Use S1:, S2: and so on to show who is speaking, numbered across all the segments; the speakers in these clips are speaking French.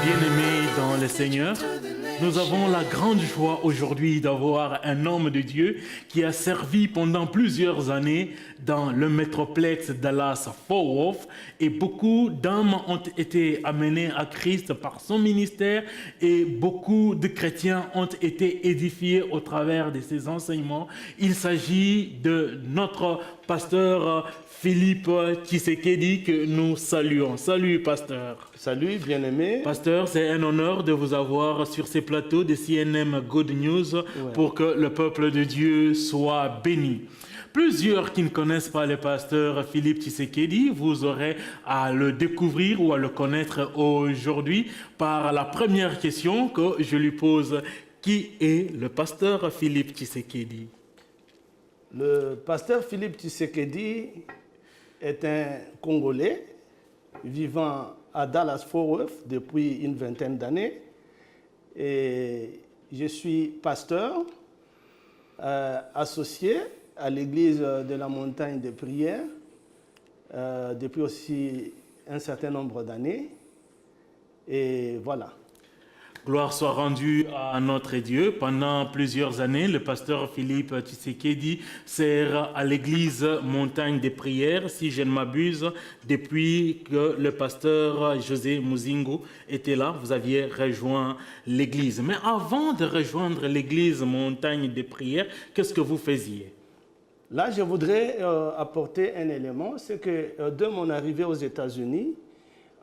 S1: bien-aimés dans le Seigneur, nous avons la grande joie aujourd'hui d'avoir un homme de Dieu qui a servi pendant plusieurs années dans le métroplexe Dallas-Fort Worth et beaucoup d'âmes ont été amenées à Christ par son ministère et beaucoup de chrétiens ont été édifiés au travers de ses enseignements. Il s'agit de notre pasteur Philippe Tshisekedi que nous saluons. Salut pasteur.
S2: Salut bien-aimé.
S1: Pasteur, c'est un honneur de vous avoir sur ces plateaux de CNM Good News pour que le peuple de Dieu soit béni. Plusieurs qui ne connaissent pas le pasteur Philippe Tshisekedi, vous aurez à le découvrir ou à le connaître aujourd'hui par la première question que je lui pose. Qui est le pasteur Philippe Tshisekedi?
S2: Le pasteur Philippe Tshisekedi est un Congolais vivant à Dallas-Fort Worth depuis une vingtaine d'années. Et je suis pasteur associé à l'église de la montagne de prière depuis aussi un certain nombre d'années. Et voilà.
S1: Gloire soit rendue à notre Dieu. Pendant plusieurs années, le pasteur Philippe Tshisekedi sert à l'église Montagne des Prières, si je ne m'abuse, depuis que le pasteur José Muzingo était là, vous aviez rejoint l'église. Mais avant de rejoindre l'église Montagne des Prières, qu'est-ce que vous faisiez?
S2: Là, je voudrais apporter un élément, c'est que de mon arrivée aux États-Unis,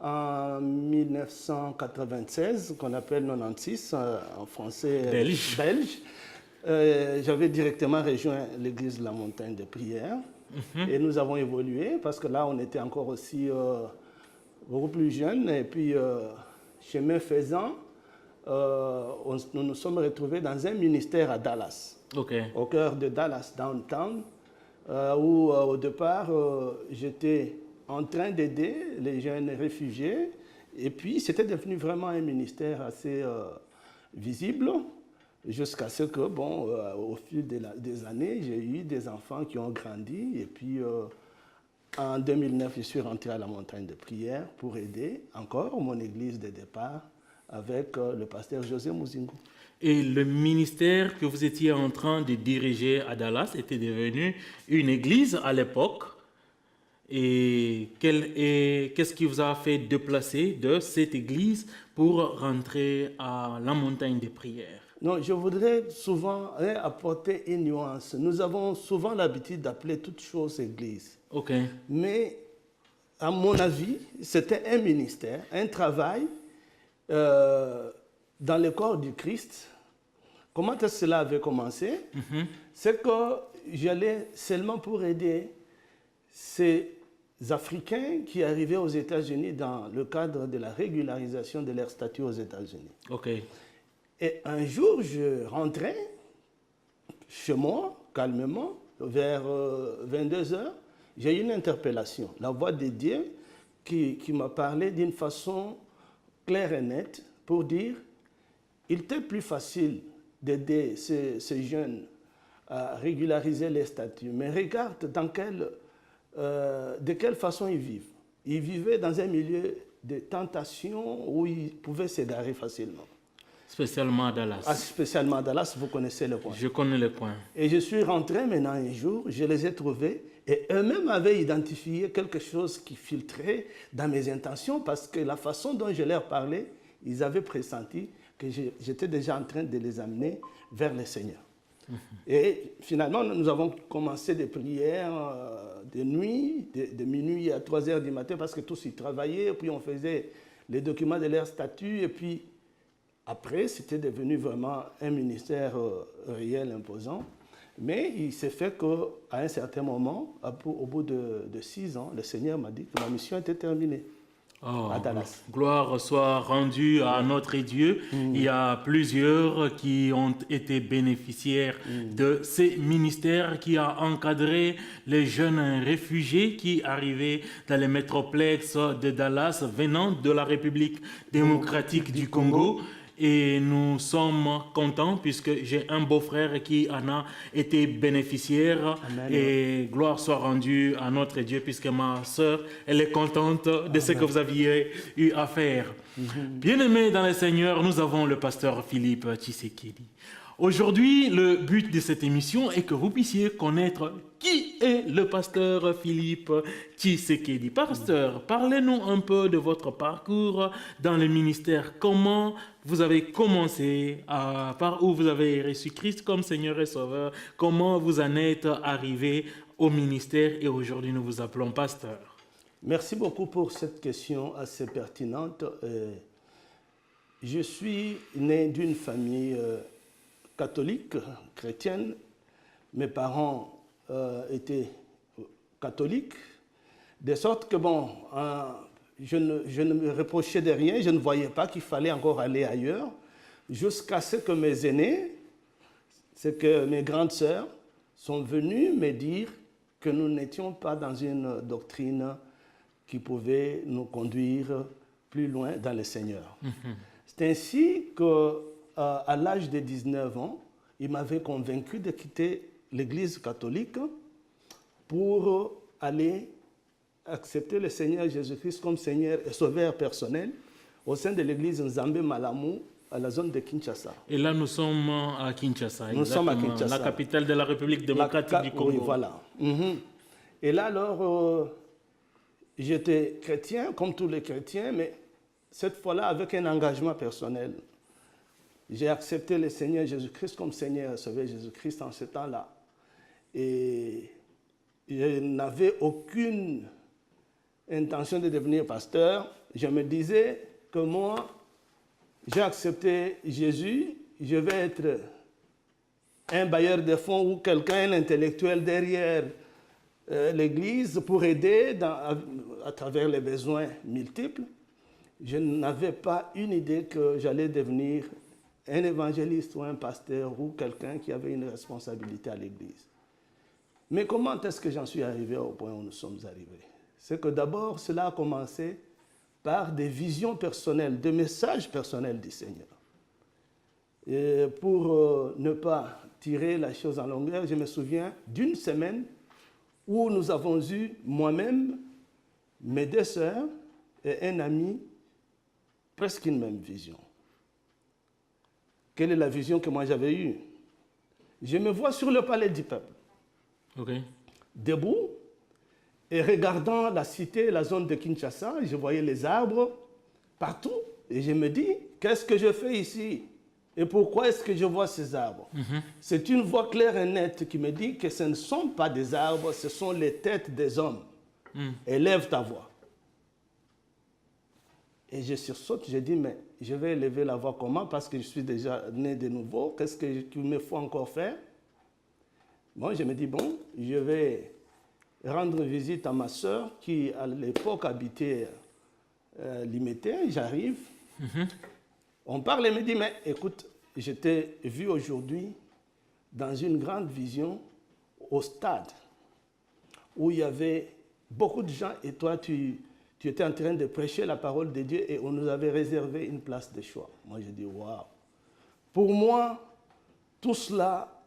S2: en 1996, qu'on appelle 96 en français belge, j'avais directement rejoint l'église de la montagne de prière. Et nous avons évolué parce que là, on était encore aussi beaucoup plus jeunes. Et puis, chemin faisant, nous nous sommes retrouvés dans un ministère à Dallas, au cœur de Dallas, downtown, où au départ, j'étais en train d'aider les jeunes réfugiés. Et puis, c'était devenu vraiment un ministère assez visible, jusqu'à ce que, au fil des années, j'ai eu des enfants qui ont grandi. Et puis, en 2009, je suis rentré à la montagne de prière pour aider encore mon église de départ avec le pasteur José Muzingo.
S1: Et le ministère que vous étiez en train de diriger à Dallas était devenu une église à l'époque. Et qu'est-ce qui vous a fait déplacer de cette église pour rentrer à la montagne des prières?
S2: Non, je voudrais souvent apporter une nuance. Nous avons souvent l'habitude d'appeler toutes choses église. Mais à mon avis, c'était un ministère, un travail dans le corps du Christ. Comment est-ce que cela avait commencé? C'est que j'allais seulement pour aider ces Africains qui arrivaient aux États-Unis dans le cadre de la régularisation de leur statut aux États-Unis. Et un jour, je rentrais chez moi, calmement, vers 22 heures. J'ai eu une interpellation, la voix de Dieu qui m'a parlé d'une façon claire et nette pour dire il était plus facile d'aider ces jeunes à régulariser les statuts. Mais regarde de quelle façon ils vivent. Ils vivaient dans un milieu de tentation où ils pouvaient s'égarer facilement.
S1: Spécialement à Dallas.
S2: Spécialement à Dallas, vous connaissez le coin.
S1: Je connais le coin.
S2: Et je suis rentré maintenant un jour, je les ai trouvés et eux-mêmes avaient identifié quelque chose qui filtrait dans mes intentions parce que la façon dont je leur parlais, ils avaient pressenti que j'étais déjà en train de les amener vers le Seigneur. Et finalement, nous avons commencé des prières de nuit, de minuit à 3 heures du matin, parce que tous y travaillaient, puis on faisait les documents de leur statut, et puis après, c'était devenu vraiment un ministère réel, imposant. Mais il s'est fait qu'à un certain moment, au bout de 6 ans, le Seigneur m'a dit que ma mission était terminée. À Dallas.
S1: Gloire soit rendue à notre Dieu. Il y a plusieurs qui ont été bénéficiaires de ces ministères qui a encadré les jeunes réfugiés qui arrivaient dans les métroplexes de Dallas venant de la République démocratique du Congo. et nous sommes contents puisque j'ai un beau-frère qui en a été bénéficiaire. Amen. Et gloire soit rendue à notre Dieu puisque ma sœur, elle est contente de ce que vous aviez eu à faire. Bien-aimés dans le Seigneur, nous avons le pasteur Philippe Tshisekedi. Aujourd'hui, le but de cette émission est que vous puissiez connaître qui est le pasteur Philippe Tshisekedi. Pasteur, parlez-nous un peu de votre parcours dans le ministère. Comment vous avez commencé, par où vous avez reçu Christ comme Seigneur et Sauveur. Comment vous en êtes arrivé au ministère et aujourd'hui nous vous appelons pasteur.
S2: Merci beaucoup pour cette question assez pertinente. Je suis né d'une famille catholique, chrétienne. Mes parents étaient catholiques, de sorte que, bon, je ne me reprochais de rien, je ne voyais pas qu'il fallait encore aller ailleurs, jusqu'à ce que mes aînés, mes grandes sœurs, sont venues me dire que nous n'étions pas dans une doctrine qui pouvait nous conduire plus loin dans le Seigneur. C'est ainsi qu'à l'âge de 19 ans, il m'avait convaincu de quitter l'Église catholique pour aller accepter le Seigneur Jésus-Christ comme Seigneur et Sauveur personnel au sein de l'Église Nzambe Malamu à la zone de Kinshasa.
S1: Et là, nous sommes à Kinshasa.
S2: Nous sommes à Kinshasa.
S1: La capitale de la République démocratique du Congo.
S2: Oui, voilà. Et là, alors, j'étais chrétien, comme tous les chrétiens, mais cette fois-là, avec un engagement personnel. J'ai accepté le Seigneur Jésus-Christ comme Seigneur et Sauveur Jésus-Christ en ce temps-là. Et je n'avais aucune intention de devenir pasteur. Je me disais que moi, j'ai accepté Jésus, je vais être un bailleur de fonds ou quelqu'un, un intellectuel derrière l'Église pour aider à travers les besoins multiples. Je n'avais pas une idée que j'allais devenir un évangéliste ou un pasteur ou quelqu'un qui avait une responsabilité à l'Église. Mais comment est-ce que j'en suis arrivé au point où nous sommes arrivés? C'est que d'abord, cela a commencé par des visions personnelles, des messages personnels du Seigneur. Et pour ne pas tirer la chose en longueur, je me souviens d'une semaine où nous avons eu, moi-même, mes deux sœurs et un ami, presque une même vision. Quelle est la vision que moi j'avais eue? Je me vois sur le palais du peuple, debout, et regardant la cité, la zone de Kinshasa, je voyais les arbres partout, et je me dis, qu'est-ce que je fais ici? Et pourquoi est-ce que je vois ces arbres? C'est une voix claire et nette qui me dit que ce ne sont pas des arbres, ce sont les têtes des hommes. Élève ta voix. Et je sursaute, je dis, mais je vais élever la voix comment? Parce que je suis déjà né de nouveau. Qu'est-ce qu'il me faut encore faire? Bon, je me dis, bon, je vais rendre visite à ma sœur qui, à l'époque, habitait Limité. J'arrive. On parle et me dit, mais écoute, je t'ai vu aujourd'hui dans une grande vision au stade où il y avait beaucoup de gens et toi, tu étais en train de prêcher la parole de Dieu et on nous avait réservé une place de choix. Moi, je dis, waouh. Pour moi, tout cela,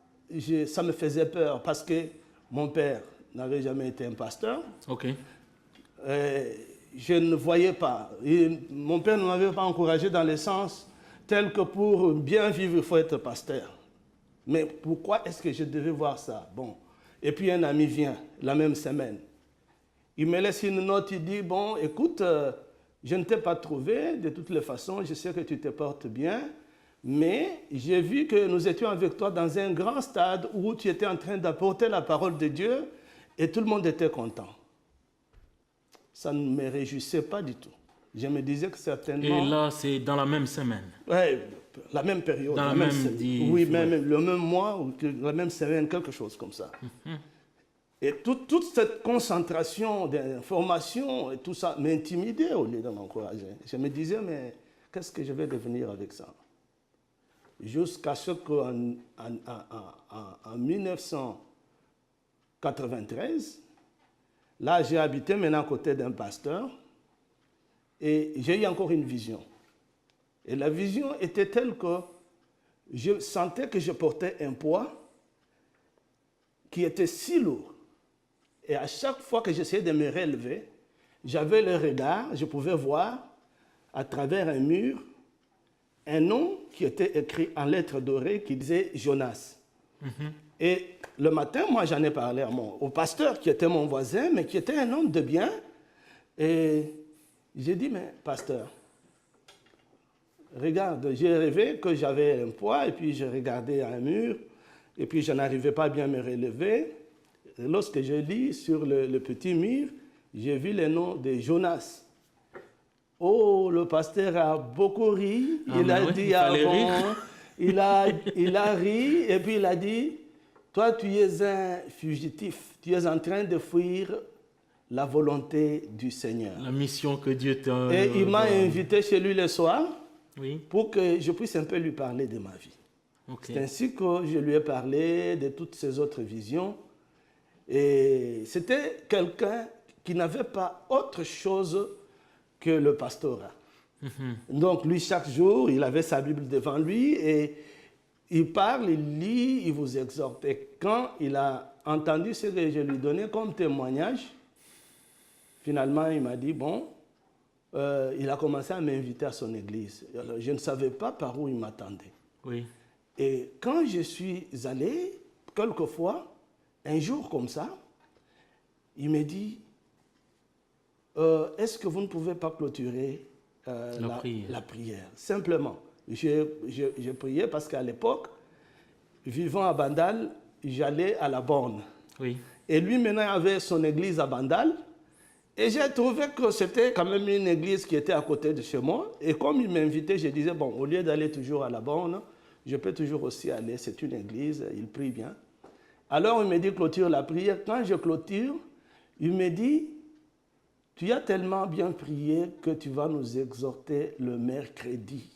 S2: ça me faisait peur parce que mon père n'avait jamais été un pasteur. Je ne voyais pas. Mon père ne m'avait pas encouragé dans le sens tel que pour bien vivre, il faut être pasteur. Mais pourquoi est-ce que je devais voir ça? Bon. Et puis un ami vient la même semaine. Il me laisse une note, il dit, bon, écoute, je ne t'ai pas trouvé, de toutes les façons, je sais que tu te portes bien, mais j'ai vu que nous étions avec toi dans un grand stade où tu étais en train d'apporter la parole de Dieu et tout le monde était content. Ça ne me réjouissait pas du tout. Je me disais que certainement...
S1: Et là, c'est dans la même semaine?
S2: Oui, la même période.
S1: Dans la même
S2: oui, même le même mois, ou la même semaine, quelque chose comme ça. Et toute cette concentration d'informations et tout ça m'intimidait au lieu de m'encourager. Je me disais, mais qu'est-ce que je vais devenir avec ça? Jusqu'à ce qu'en 1993, là, j'ai habité maintenant à côté d'un pasteur et j'ai eu encore une vision. Et la vision était telle que je sentais que je portais un poids qui était si lourd. Et à chaque fois que j'essayais de me relever, j'avais le regard, je pouvais voir à travers un mur un nom qui était écrit en lettres dorées qui disait Jonas. Et le matin, moi j'en ai parlé au pasteur qui était mon voisin, mais qui était un homme de bien. Et j'ai dit, mais pasteur, regarde, j'ai rêvé que j'avais un poids et puis je regardais un mur et puis je n'arrivais pas à bien me relever. Et lorsque je lis sur le petit mur, j'ai vu le nom de Jonas. Oh, le pasteur a beaucoup ri. Il a dit, il a ri et puis il a dit, toi tu es un fugitif, tu es en train de fuir la volonté du Seigneur.
S1: La mission que Dieu t'a...
S2: Et il m'a invité chez lui le soir pour que je puisse un peu lui parler de ma vie. C'est ainsi que je lui ai parlé de toutes ses autres visions. Et c'était quelqu'un qui n'avait pas autre chose que le pastorat. Donc lui, chaque jour, il avait sa Bible devant lui et il parle, il lit, il vous exhorte. Et quand il a entendu ce que je lui donnais comme témoignage, finalement, il m'a dit, bon, il a commencé à m'inviter à son église. Alors, je ne savais pas par où il m'attendait. Et quand je suis allé, quelquefois, un jour comme ça, il me dit, est-ce que vous ne pouvez pas clôturer la prière? Simplement, j'ai prié parce qu'à l'époque, vivant à Bandal, j'allais à la borne. Et lui, maintenant, avait son église à Bandal. Et j'ai trouvé que c'était quand même une église qui était à côté de chez moi. Et comme il m'invitait, je disais, bon, au lieu d'aller toujours à la borne, je peux toujours aussi aller. C'est une église, il prie bien. Alors, il me dit, clôture la prière. Quand je clôture, il me dit, tu as tellement bien prié que tu vas nous exhorter le mercredi.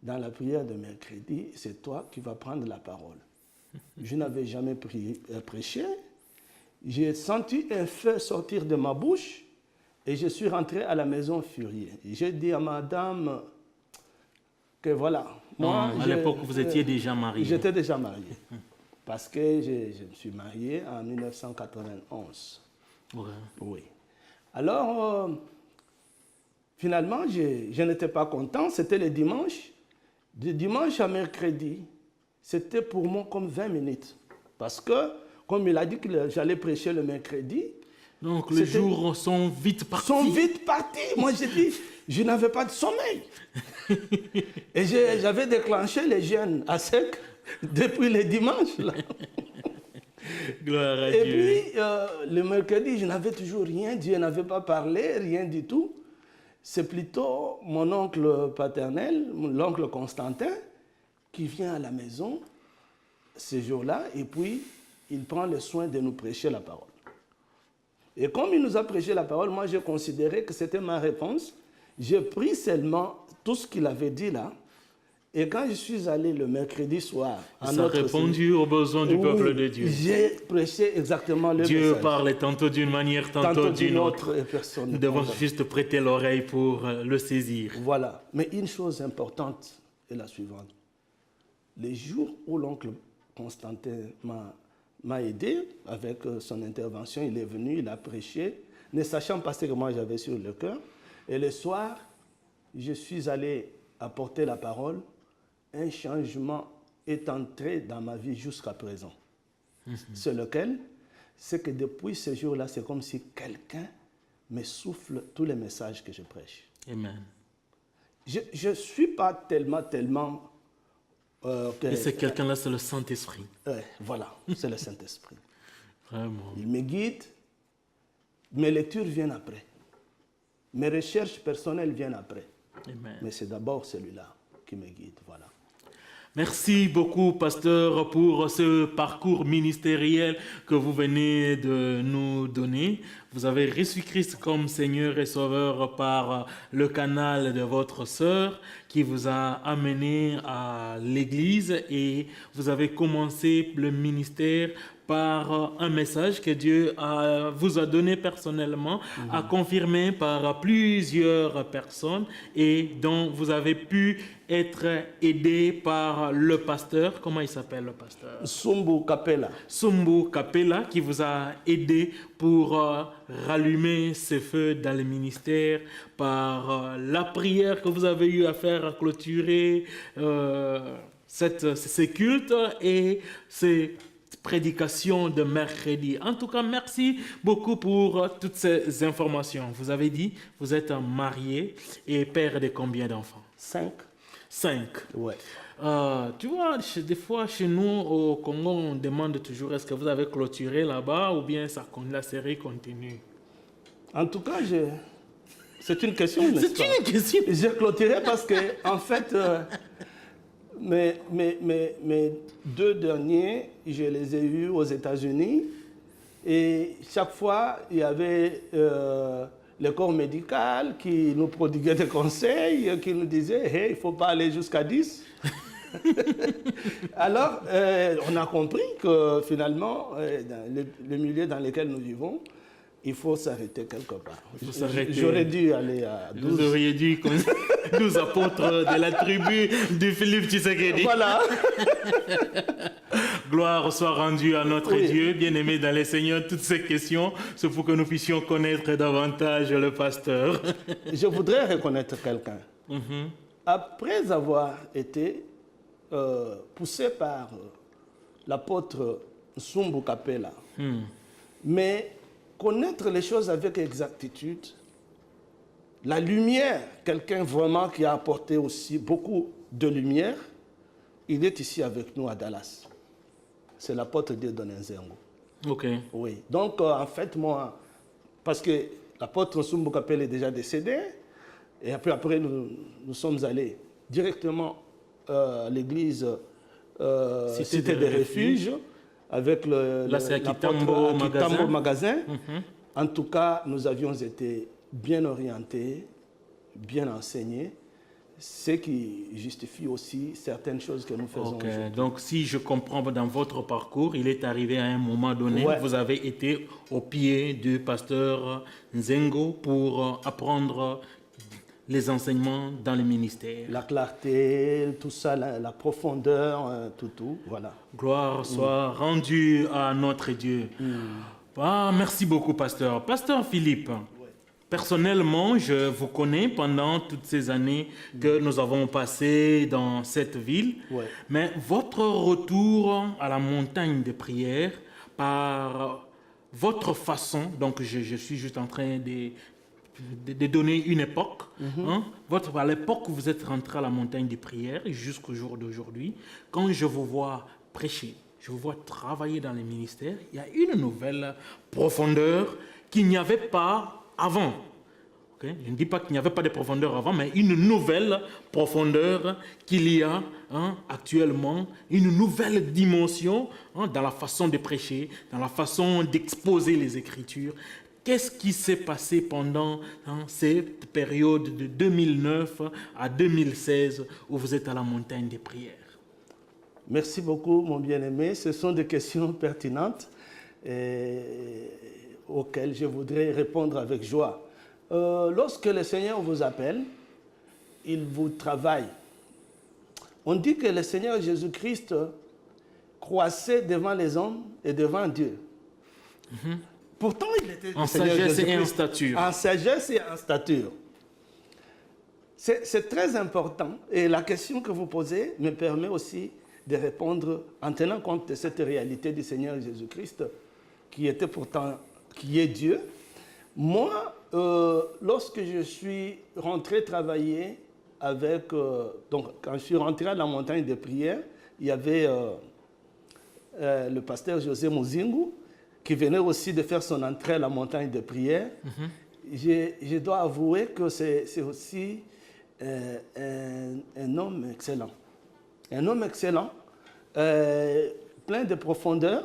S2: Dans la prière de mercredi, c'est toi qui vas prendre la parole. Je n'avais jamais prêché. J'ai senti un feu sortir de ma bouche et je suis rentré à la maison furieux. J'ai dit à madame que voilà.
S1: Moi, à l'époque, vous étiez déjà marié.
S2: J'étais déjà marié. Parce que je me suis marié en 1991. Oui. Alors, finalement, je n'étais pas content. C'était le dimanche. De dimanche à mercredi, c'était pour moi comme 20 minutes. Parce que, comme il a dit que j'allais prêcher le mercredi.
S1: Donc les jours sont vite partis.
S2: Moi, j'ai dit, je n'avais pas de sommeil. Et j'avais déclenché les jeûnes à sec depuis le dimanche. Là.
S1: Gloire à Dieu.
S2: Et puis, le mercredi, je n'avais toujours rien. Dieu n'avait pas parlé, rien du tout. C'est plutôt mon oncle paternel, l'oncle Constantin, qui vient à la maison ce jour-là et puis il prend le soin de nous prêcher la parole. Et comme il nous a prêché la parole, moi j'ai considéré que c'était ma réponse. J'ai pris seulement tout ce qu'il avait dit là. Et quand je suis allé le mercredi soir...
S1: Ça a répondu aux besoins du peuple de Dieu.
S2: J'ai prêché exactement le message.
S1: Dieu parle tantôt d'une manière, tantôt d'une autre. Nous devons juste prêter l'oreille pour le saisir.
S2: Voilà. Mais une chose importante est la suivante. Les jours où l'oncle Constantin m'a aidé avec son intervention, il est venu, il a prêché, ne sachant pas ce que moi j'avais sur le cœur. Et le soir, je suis allé apporter la parole. Un changement est entré dans ma vie jusqu'à présent. C'est lequel? C'est que depuis ce jour-là, c'est comme si quelqu'un me souffle tous les messages que je prêche.
S1: Amen.
S2: Je ne suis pas tellement...
S1: Et c'est quelqu'un-là, c'est le Saint-Esprit.
S2: Voilà, c'est le Saint-Esprit.
S1: Vraiment.
S2: Il me guide. Mes lectures viennent après. Mes recherches personnelles viennent après.
S1: Amen.
S2: Mais c'est d'abord celui-là qui me guide. Voilà.
S1: Merci beaucoup, pasteur, pour ce parcours ministériel que vous venez de nous donner. Vous avez reçu Christ comme Seigneur et Sauveur par le canal de votre sœur qui vous a amené à l'église et vous avez commencé le ministère par un message que Dieu vous a donné personnellement, a confirmé par plusieurs personnes et dont vous avez pu être aidé par le pasteur. Comment il s'appelle le pasteur?
S2: Sumbu Kapela.
S1: Sumbu Kapela qui vous a aidé pour rallumer ce feu dans le ministère par la prière que vous avez eu à faire à clôturer ces cultes et ces prédication de mercredi. En tout cas, merci beaucoup pour toutes ces informations. Vous avez dit, vous êtes marié et père de combien d'enfants?
S2: 5.
S1: 5.
S2: Ouais.
S1: Tu vois, des fois, chez nous, au Congo, on demande toujours est-ce que vous avez clôturé là-bas ou bien la série continue?
S2: En tout cas, c'est une question, n'est-ce pas?
S1: C'est une question.
S2: J'ai clôturé parce que, en fait, mes 2 derniers, je les ai eus aux États-Unis. Et chaque fois, il y avait le corps médical qui nous prodiguait des conseils, qui nous disait hey, il ne faut pas aller jusqu'à 10. Alors, on a compris que finalement, dans le milieu dans lequel nous vivons, il faut s'arrêter quelque part. J'aurais dû aller à 12.
S1: Vous auriez dû, comme 12 apôtres de la tribu de Philippe Tshisekedi.
S2: Voilà.
S1: Gloire soit rendue à notre Dieu, bien-aimé dans les Seigneurs. Toutes ces questions, c'est pour que nous puissions connaître davantage le pasteur.
S2: Je voudrais reconnaître quelqu'un. Après avoir été poussé par l'apôtre Sumbu Kapela, mais connaître les choses avec exactitude, la lumière, quelqu'un vraiment qui a apporté aussi beaucoup de lumière, il est ici avec nous à Dallas. C'est l'apôtre Dieudonné Nzengo.
S1: Ok.
S2: Oui. Donc, en fait, moi, parce que l'apôtre Sumbu Kapela est déjà décédé, et après nous sommes allés directement à l'église Cité des Refuges, avec
S1: Kitambo
S2: magasin. En tout cas, nous avions été bien orientés, bien enseignés, ce qui justifie aussi certaines choses que nous faisons aujourd'hui.
S1: Donc, si je comprends dans votre parcours, il est arrivé à un moment donné, vous avez été au pied du pasteur Nzengo pour apprendre les enseignements dans le ministère.
S2: La clarté, tout ça, la profondeur, tout, voilà.
S1: Gloire soit rendue à notre Dieu. Merci beaucoup, pasteur. Pasteur Philippe, personnellement, je vous connais pendant toutes ces années que nous avons passées dans cette ville. Mais votre retour à la montagne de prière, par votre façon, donc je suis juste en train de donner une époque. À l'époque où vous êtes rentré à la montagne de prière jusqu'au jour d'aujourd'hui, quand je vous vois prêcher, je vous vois travailler dans les ministères, il y a une nouvelle profondeur qu'il n'y avait pas avant. Okay? Je ne dis pas qu'il n'y avait pas de profondeur avant, mais une nouvelle profondeur qu'il y a actuellement, une nouvelle dimension dans la façon de prêcher, dans la façon d'exposer les Écritures. Qu'est-ce qui s'est passé pendant cette période de 2009 à 2016 où vous êtes à la montagne des prières?
S2: Merci beaucoup, mon bien-aimé. Ce sont des questions pertinentes auxquelles je voudrais répondre avec joie. Lorsque le Seigneur vous appelle, il vous travaille. On dit que le Seigneur Jésus-Christ croissait devant les hommes et devant Dieu. Pourtant, il était
S1: en sagesse et en stature.
S2: En sagesse et en stature. C'est très important. Et la question que vous posez me permet aussi de répondre en tenant compte de cette réalité du Seigneur Jésus-Christ, qui est Dieu. Moi, lorsque je suis rentré travailler donc quand je suis rentré à la montagne de prière, il y avait le pasteur José Muzingu, qui venait aussi de faire son entrée à la montagne de prière. Je dois avouer que c'est aussi un homme excellent. Un homme excellent, plein de profondeur.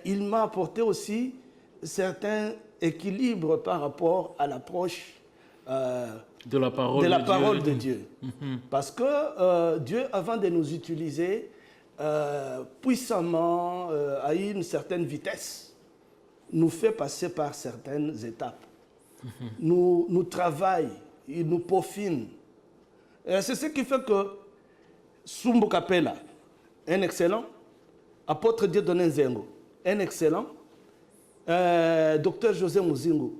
S2: Il m'a apporté aussi certains équilibre par rapport à l'approche
S1: de la parole
S2: de Dieu. Parce que Dieu, avant de nous utiliser puissamment, à une certaine vitesse, nous fait passer par certaines étapes. Nous travaille, il nous peaufine. C'est ce qui fait que Sumbu Kapela, un excellent, apôtre Dieudonné Nzengo, un excellent, docteur José Muzingu,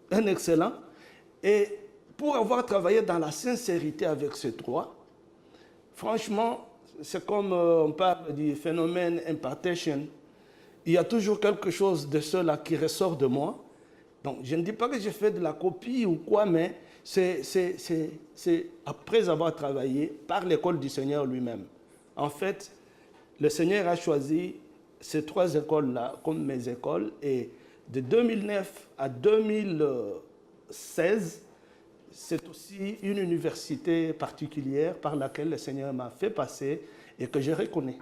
S2: un excellent, et pour avoir travaillé dans la sincérité avec ces trois, franchement, c'est comme on parle du phénomène impartation, il y a toujours quelque chose de cela qui ressort de moi. Donc, je ne dis pas que j'ai fait de la copie ou quoi, mais c'est après avoir travaillé par l'école du Seigneur lui-même. En fait, le Seigneur a choisi ces trois écoles-là comme mes écoles, et de 2009 à 2016, c'est aussi une université particulière par laquelle le Seigneur m'a fait passer et que je reconnais.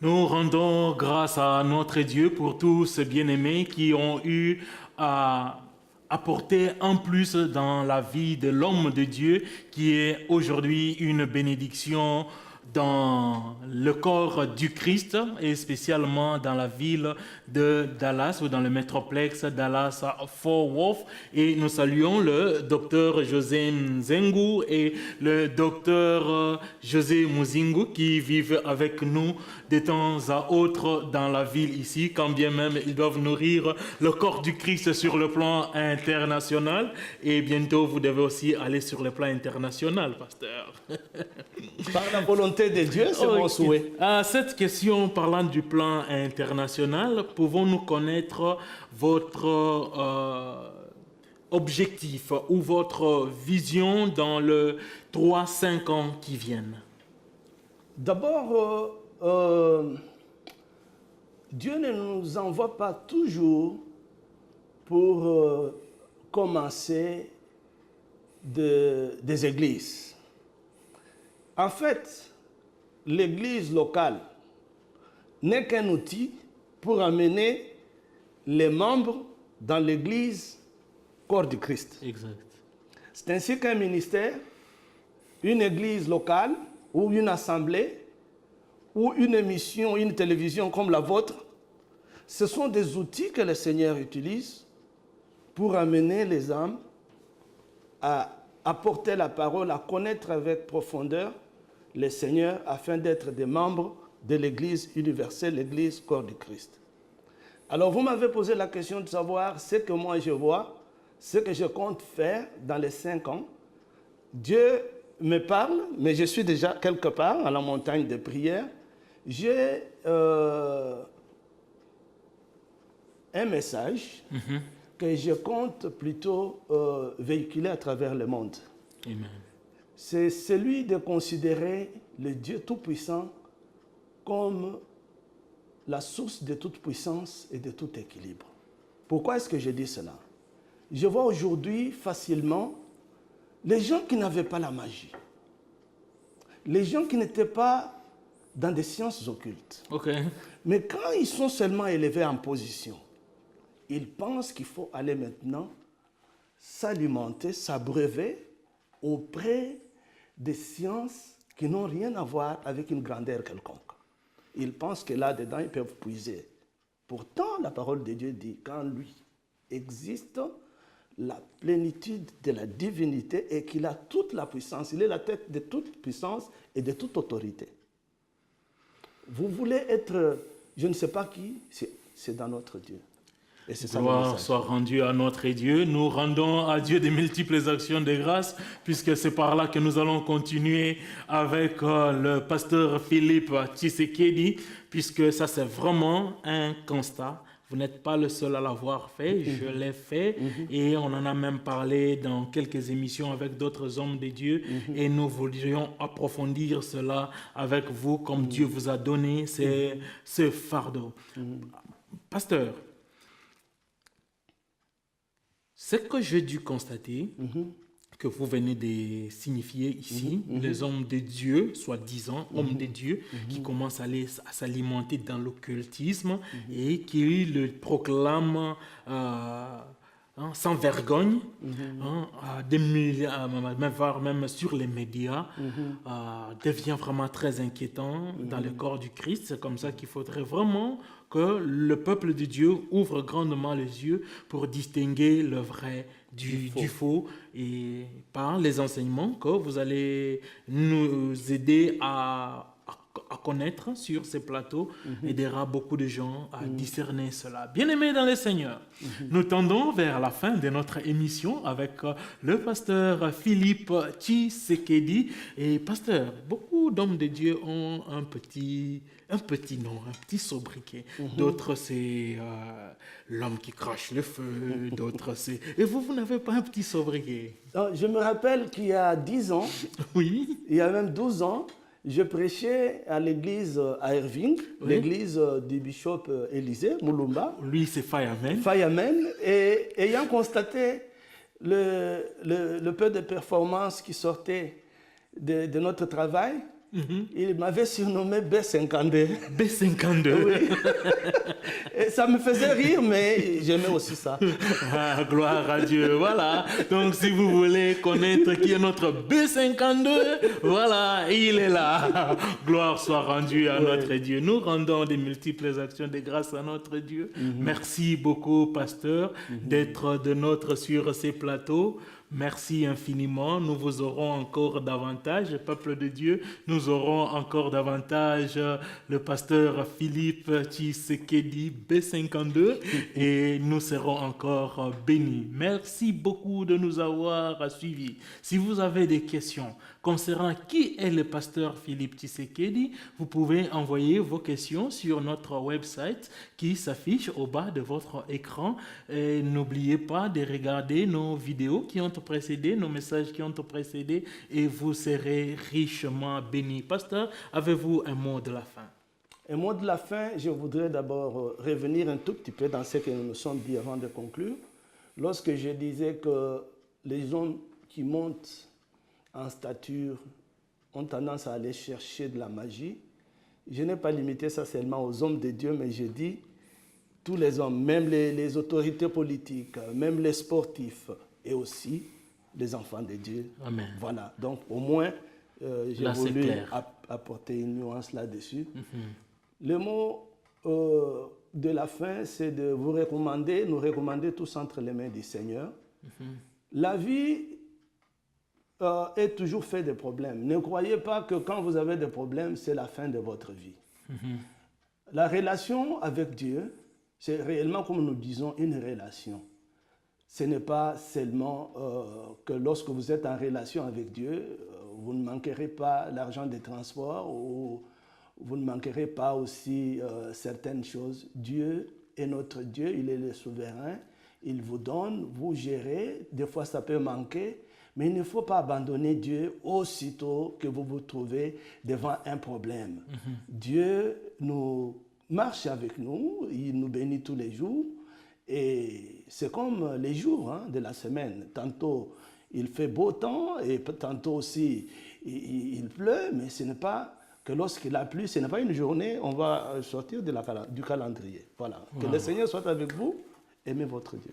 S1: Nous rendons grâce à notre Dieu pour tous ces bien-aimés qui ont eu à apporter un plus dans la vie de l'homme de Dieu, qui est aujourd'hui une bénédiction dans le corps du Christ et spécialement dans la ville de Dallas ou dans le métroplexe Dallas-Fort Worth. Et nous saluons le docteur José Nzengu et le docteur José Muzingu qui vivent avec nous de temps à autre dans la ville ici, quand bien même ils doivent nourrir le corps du Christ sur le plan international. Et bientôt, vous devez aussi aller sur le plan international, pasteur.
S2: Par la volonté de Dieu, c'est mon souhait.
S1: À cette question, parlant du plan international, pouvons-nous connaître votre objectif ou votre vision dans les 3-5 ans qui viennent?
S2: D'abord, Dieu ne nous envoie pas toujours pour commencer des églises. En fait, l'église locale n'est qu'un outil pour amener les membres dans l'église corps du Christ.
S1: Exact.
S2: C'est ainsi qu'un ministère, une église locale ou une assemblée ou une émission, une télévision comme la vôtre, ce sont des outils que le Seigneur utilise pour amener les âmes à apporter la parole, à connaître avec profondeur le Seigneur afin d'être des membres de l'Église universelle, l'Église corps du Christ. Alors vous m'avez posé la question de savoir ce que moi je vois, ce que je compte faire dans les 5 ans. Dieu me parle, mais je suis déjà quelque part à la montagne de prière. J'ai un message que je compte plutôt véhiculer à travers le monde.
S1: Amen.
S2: C'est celui de considérer le Dieu Tout-Puissant comme la source de toute puissance et de tout équilibre. Pourquoi est-ce que je dis cela? Je vois aujourd'hui facilement les gens qui n'avaient pas la magie, les gens qui n'étaient pas dans des sciences occultes.
S1: Okay.
S2: Mais quand ils sont seulement élevés en position, ils pensent qu'il faut aller maintenant s'alimenter, s'abreuver auprès des sciences qui n'ont rien à voir avec une grandeur quelconque. Ils pensent que là-dedans, ils peuvent puiser. Pourtant, la parole de Dieu dit qu'en lui existe la plénitude de la divinité et qu'il a toute la puissance. Il est la tête de toute puissance et de toute autorité. Vous voulez être, je ne sais pas qui, c'est dans notre Dieu. Et c'est ça.
S1: Gloire soit rendue à notre Dieu. Nous rendons à Dieu de multiples actions de grâce, puisque c'est par là que nous allons continuer avec le pasteur Philippe Tshisekedi, puisque ça c'est vraiment un constat. Vous n'êtes pas le seul à l'avoir fait, je l'ai fait, et on en a même parlé dans quelques émissions avec d'autres hommes de Dieu, et nous voulions approfondir cela avec vous, comme Dieu vous a donné ce fardeau. Pasteur, ce que j'ai dû constater, que vous venez de signifier ici, les hommes de Dieu, soi-disant hommes de Dieu, qui commencent à s'alimenter dans l'occultisme et qui le proclament sans vergogne, voire même sur les médias, devient vraiment très inquiétant dans le corps du Christ. C'est comme ça qu'il faudrait vraiment que le peuple de Dieu ouvre grandement les yeux pour distinguer le vrai du faux, et par les enseignements que vous allez nous aider à connaître sur ces plateaux, aidera beaucoup de gens à discerner cela. Bien-aimés dans le Seigneur, nous tendons vers la fin de notre émission avec le pasteur Philippe Tshisekedi. Et pasteur, beaucoup d'hommes de Dieu ont un petit nom, un petit sobriquet. D'autres, c'est l'homme qui crache le feu, d'autres, c'est... Et vous n'avez pas un petit sobriquet?
S2: Je me rappelle qu'il y a 10 ans,
S1: oui,
S2: il y a même 12 ans, je prêchais à l'église à Irving, l'église du bishop Élisée Moulumba.
S1: Lui, c'est Fireman.
S2: Fireman. Et ayant constaté le peu de performance qui sortait de notre travail, il m'avait surnommé B52.
S1: B52.
S2: Oui. Et ça me faisait rire, mais j'aimais aussi ça.
S1: Ah, gloire à Dieu, voilà. Donc, si vous voulez connaître qui est notre B52, voilà, il est là. Gloire soit rendue à notre Dieu. Nous rendons de multiples actions de grâce à notre Dieu. Merci beaucoup, pasteur, d'être de nôtre sur ces plateaux. Merci infiniment. Nous vous aurons encore davantage, peuple de Dieu. Nous aurons encore davantage le pasteur Philippe Tshisekedi B52 et nous serons encore bénis. Merci beaucoup de nous avoir suivis. Si vous avez des questions concernant qui est le pasteur Philippe Tshisekedi, vous pouvez envoyer vos questions sur notre website qui s'affiche au bas de votre écran. Et n'oubliez pas de regarder nos vidéos qui ont précédé, nos messages qui ont précédé, et vous serez richement bénis. Pasteur, avez-vous un mot de la fin?
S2: Un mot de la fin, je voudrais d'abord revenir un tout petit peu dans ce que nous nous sommes dit avant de conclure. Lorsque je disais que les hommes qui montent en stature ont tendance à aller chercher de la magie, je n'ai pas limité ça seulement aux hommes de Dieu, mais j'ai dit tous les hommes, même les autorités politiques, même les sportifs et aussi les enfants de Dieu.
S1: Amen.
S2: Voilà, donc au moins, j'ai voulu apporter une nuance là-dessus. Le mot de la fin, c'est de vous recommander, nous recommander tous entre les mains du Seigneur. La vie est toujours faite de problèmes. Ne croyez pas que quand vous avez des problèmes, c'est la fin de votre vie. La relation avec Dieu, c'est réellement, comme nous disons, une relation. Ce n'est pas seulement que lorsque vous êtes en relation avec Dieu, vous ne manquerez pas l'argent de transport ou vous ne manquerez pas aussi certaines choses. Dieu est notre Dieu, il est le souverain, il vous donne, vous gérez. Des fois, ça peut manquer, mais il ne faut pas abandonner Dieu aussitôt que vous vous trouvez devant un problème. Dieu nous marche avec nous, il nous bénit tous les jours. Et c'est comme les jours de la semaine. Tantôt, il fait beau temps et tantôt aussi, il pleut, mais ce n'est pas que lorsqu'il a plu, ce n'est pas une journée, on va sortir du calendrier. Voilà. Que le Seigneur soit avec vous. Aimez votre Dieu.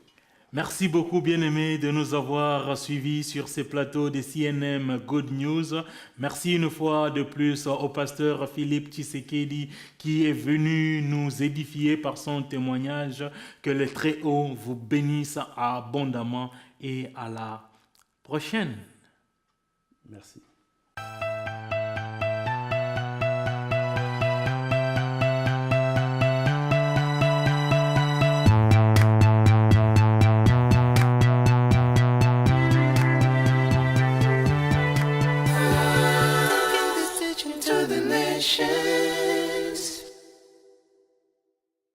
S1: Merci beaucoup, bien-aimés, de nous avoir suivis sur ces plateaux de CNM Good News. Merci une fois de plus au pasteur Philippe Tshisekedi qui est venu nous édifier par son témoignage. Que le Très-Haut vous bénisse abondamment et à la prochaine.
S2: Merci.
S3: To the nation.